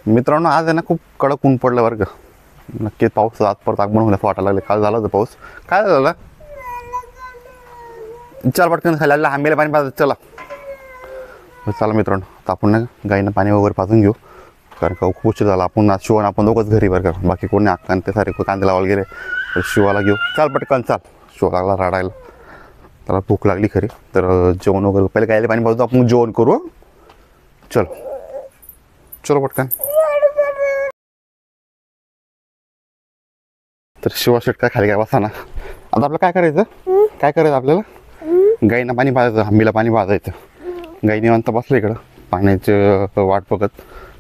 मित्रांनो आज आहे ना खूप कडक ऊन पडलं बरं का. नक्की पाऊस आज परत आगमन होण्याचं वाटायला लागले. काल झाला होता पाऊस. काय झालं चार पटकन खाली आलेला आंब्याला पाणी पाजत चला. चला मित्रांनो आता आपण ना गाईनं पाणी वगैरे पाजून घेऊ कारण का खूप उशीर झाला. आपण आज शिवान आपण दोघंच घरी बरं का. बाकी कोणी अक्का ते सारे कांदे लावायला गेले तर शिवाला घेऊ. चाल पटकन चाल. शिव लागला रडायला. त्याला भूक लागली खरी तर जेवण वगैरे पहिले गायला पाणी पाजून आपण जेवण करू. चलो चलो पटकन. तर शिवा शेट काय खाली काय बसा ना. आता आपलं काय करायचं आपल्याला गाईना पाणी पाजायचं आंबीला पाणी पाजायचं. गाई निवांत बसलं इकडं पाण्याचं वाट बघत.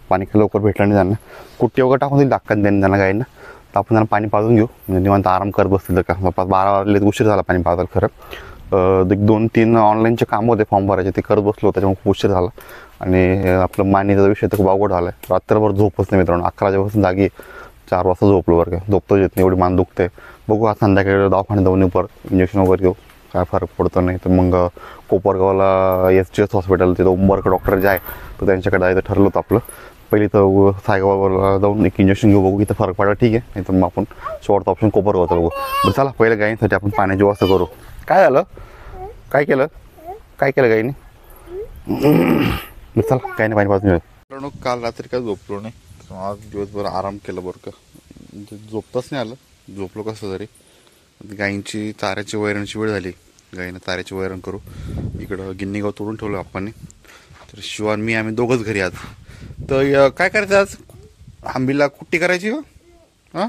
पाणी लवकर भेटलं नाही त्यांना. कुट्टी वगैरे टाकून दिली दाखवून देणं त्यांना गाईंना. तर आपण त्यांना पाणी पाजून घेऊ म्हणजे निवांत आराम करत बसतील का. 12 वाजले उशीर झाला पाणी पाजायला खरं. 2-3 ऑनलाईनचे काम होते फॉर्म भरायचे ते करत बसलो त्याच्यामुळे खूप उशीर झाला. आणि आपलं मानीचा विषय तर खूप अवघड झाला आहे. रात्रभर झोपच नाही मित्रांनो. 11 वाजेपासून जागी 4 वाजता झोपलो बरं का. झोपतच येत नाही एवढी मान दुखते. बघू आज संध्याकाळी दवाखान्यात जाऊन परत इंजेक्शन वगैरे घेऊ काय फरक पडतो नाही तर मग कोपरगावला SGS हॉस्पिटल तिथं उंबरकर डॉक्टर जे आहे तर त्यांच्याकडे जायचं ठरलं होतं आपलं. पहिली तर सायगावला जाऊन एक इंजेक्शन घेऊ बघू इथं फरक पडला ठीक आहे. नाही तर मग आपण शेवटचा ऑप्शन कोपरगावचा बघू. बरं चला पहिल्या गायींसाठी आपण पाण्याची व्यवस्था करू. काय झालं काय केलं गायीने. चला गायीने पाणी पाजून घेऊ. मित्रांनो काल रात्री काय झोपलो नाही. आज दिवसभर आराम केला बरं का. म्हणजे झोपताच नाही आलं. झोपलो कसं तरी. गायींची चाऱ्याची वैरणची वेळ झाली. गायीनं चाऱ्याची वैरण करू. इकडं गिन्नी गाव तोडून ठेवलं आपण. तर शिवान मी आम्ही दोघंच घरी आज. तर काय करायचं आज आंबीला कुट्टी करायची का हां.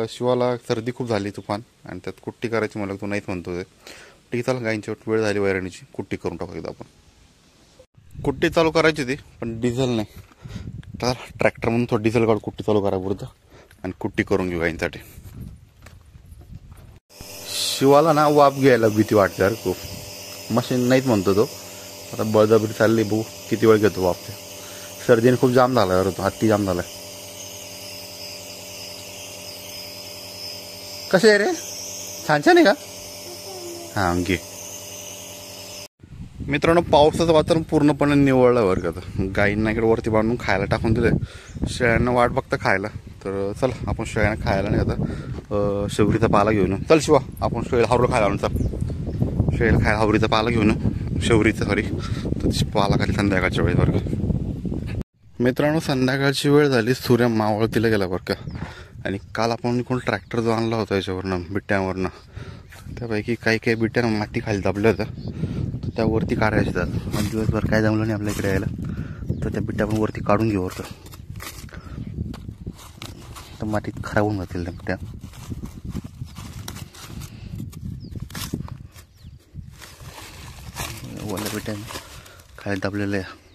शिवाला सर्दी खूप झाली तुफान आणि त्यात कुट्टी करायची मला तो नाहीच म्हणतो ते. ठीक चला गायींची वेळ झाली वैरणीची कुट्टी करून टाकायचं आपण. कुट्टी चालू करायची ती पण डिझेल नाही. तर ट्रॅक्टर म्हणून थोडं डिझेल काढून कुट्टी चालू करा पुरतं आणि कुट्टी करून घेऊ गायींसाठी. शिवाला ना वाफ घ्यायला भीती वाटते यार खूप. मशीन नाहीच म्हणतो तो. आता बळजबरी चालली बघू किती वेळ घेतो वाफ. सर्दीने खूप जाम झाला यार तो. हाती जाम झालाय. कसे आहे रे छान छान आहे का हां घे. मित्रांनो पावसाचं वातावरण पूर्णपणे निवळलं बरं का. आता गाईंना इकडे वरती बांधून खायला टाकून दिले. शेळ्यांना वाट बघता खायला. तर चल आपण शेळ्यांना खायला नाही आता शेवरीचा पाला घेऊन चल शिवा आपण शेळीला हावरं खायला आणून चल. शेळीला खायला हावरीचा पाला घेऊन शेवरीचा सॉरी तर पाला खाली संध्याकाळच्या वेळेस बरं का. मित्रांनो संध्याकाळची वेळ झाली. सूर्य मावळतीला गेला बरं का. आणि काल आपण कोण ट्रॅक्टर जो आणला होता याच्यावरनं बिट्ट्यांवरनं त्यापैकी काही बिट्ट्यानं माती खाली दाबलं होतं. तर त्यावरती काढायचे जात मग दिवसभर काय जमलं नाही आपल्या इकडे यायला. तर त्या बिट्ट्या आपण वरती काढून घेऊ बरं का. तर मातीत खराब होऊन जातील त्या बिट्ट्या. ओल्या बिट्ट्या खाली दाबलेलं आहे.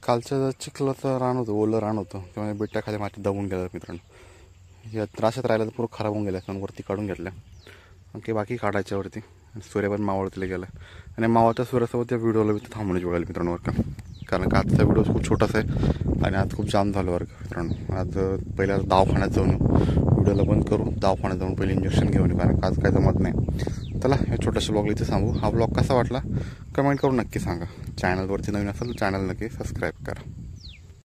कालच्या चिखलाचं रान होतं ओलं रान होतं त्यामुळे बिट्ट्या खाली माती दाबून गेल्या मित्रांनो. या त्रासात राहिलं तर पूर्ण खराब होऊन गेल्या कारण वरती काढून घेतल्या. की बाकी काढायच्या वरती सूर्य पण मावळतीला गेला. आणि मावळत्या सूर्यासोबत त्या व्हिडिओला मी थांबण्याची बघायला मित्रांनो बरं का. कारण का आजचा व्हिडिओ खूप छोटासा आहे आणि आज खूप जाम झालं बरं का मित्रांनो. आज पहिल्या दवाखान्यात जाऊन व्हिडिओला बंद करून दवाखान्यात जाऊन पहिले इंजेक्शन घेऊन कारण आज काय जमत नाही. चला या छोट्याशा ब्लॉगला इथे सांगू. हा ब्लॉग कसा वाटला कमेंट करून नक्की सांगा. चॅनलवरती नवीन असेल तर चॅनल नक्की सबस्क्राईब करा.